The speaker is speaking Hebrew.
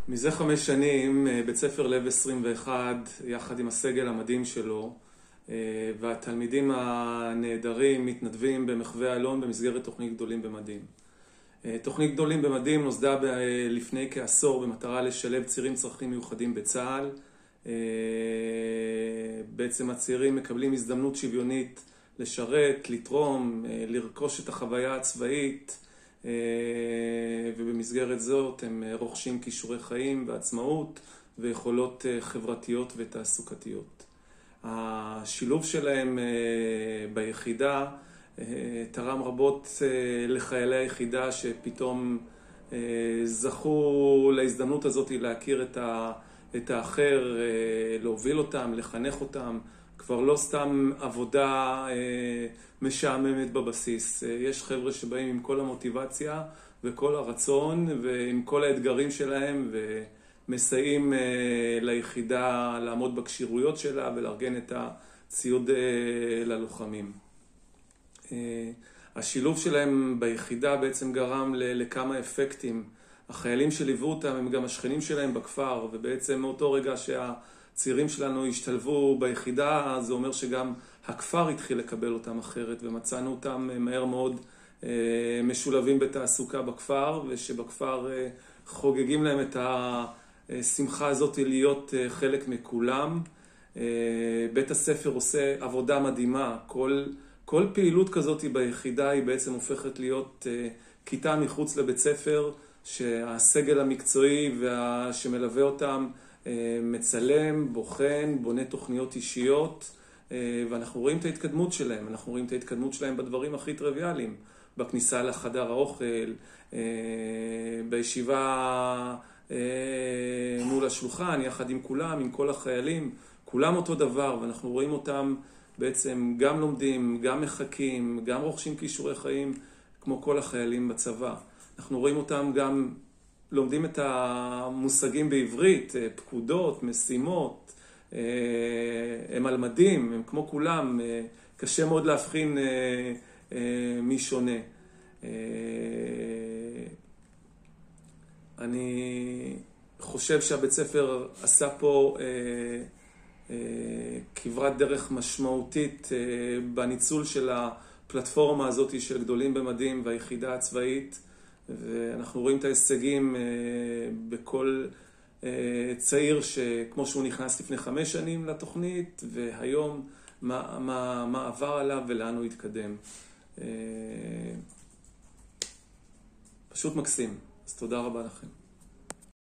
מזה 5 שנים בית ספר לב 21 יחד עם הסגל המדהים שלו והתלמידים הנהדרים מתנדבים במחווה אלון במסגרת תוכנית גדולים במדים. תוכנית גדולים במדים נוסדה לפני כעשור במטרה לשלב צעירים צרכים מיוחדים בצה"ל. בעצם הצעירים מקבלים הזדמנות שוויונית לשרת, לתרום, לרכוש את החוויה הצבאית, ובמסגרת זאת הם רוכשים כישורי חיים ועצמאות ויכולות חברתיות ותעסוקתיות. השילוב שלהם ביחידה תרם רבות לחיילי היחידה שפתאום זכו להזדמנות הזאת להכיר את האחר, להוביל אותם, לחנך אותם. כבר לא סתם עבודה משעממת בבסיס. יש חבר'ה שבאים עם כל המוטיבציה וכל הרצון ועם כל האתגרים שלהם ומסייעים ליחידה לעמוד בקשירויות שלה ולארגן את הציוד ללוחמים. השילוב שלהם ביחידה בעצם גרם לכמה אפקטים. החיילים שליוו אותם הם גם השכנים שלהם בכפר, ובעצם מאותו רגע הצעירים שלנו השתלבו ביחידה, זה אומר שגם הכפר התחיל לקבל אותם אחרת, ומצאנו אותם מהר מאוד משולבים בתעסוקה בכפר, ושבכפר חוגגים להם את השמחה הזאת להיות חלק מכולם. בית הספר עושה עבודה מדהימה, כל פעילות כזאת ביחידה היא בעצם הופכת להיות כיתה מחוץ לבית ספר, שהסגל המקצועי שמלווה אותם מצלם, בוחן, בונה תוכניות אישיות, ואנחנו רואים את ההתקדמות שלהם. אנחנו רואים את ההתקדמות שלהם בדברים הכי טריוויאליים, בכניסה לחדר האוכל, בישיבה מול השולחן, יחד עם כולם, עם כל החיילים, כולם אותו דבר, ואנחנו רואים אותם בעצם גם לומדים, גם מחכים, גם רוכשים כישורי חיים, כמו כל החיילים בצבא. אנחנו רואים אותם גם לומדים את המושגים בעברית, פקודות, משימות, הם על מדים, הם כמו כולם, קשה מאוד להבחין מי שונה. אני חושב שהבית ספר עשה פה כברת דרך משמעותית בניצול של הפלטפורמה הזאת של גדולים במדים והיחידה הצבאית, ואנחנו רואים את ההישגים בכל צעיר שכמו שהוא נכנס לפני 5 שנים לתוכנית, והיום מה עבר עליו ולאן הוא התקדם. פשוט מקסים. אז תודה רבה לכם.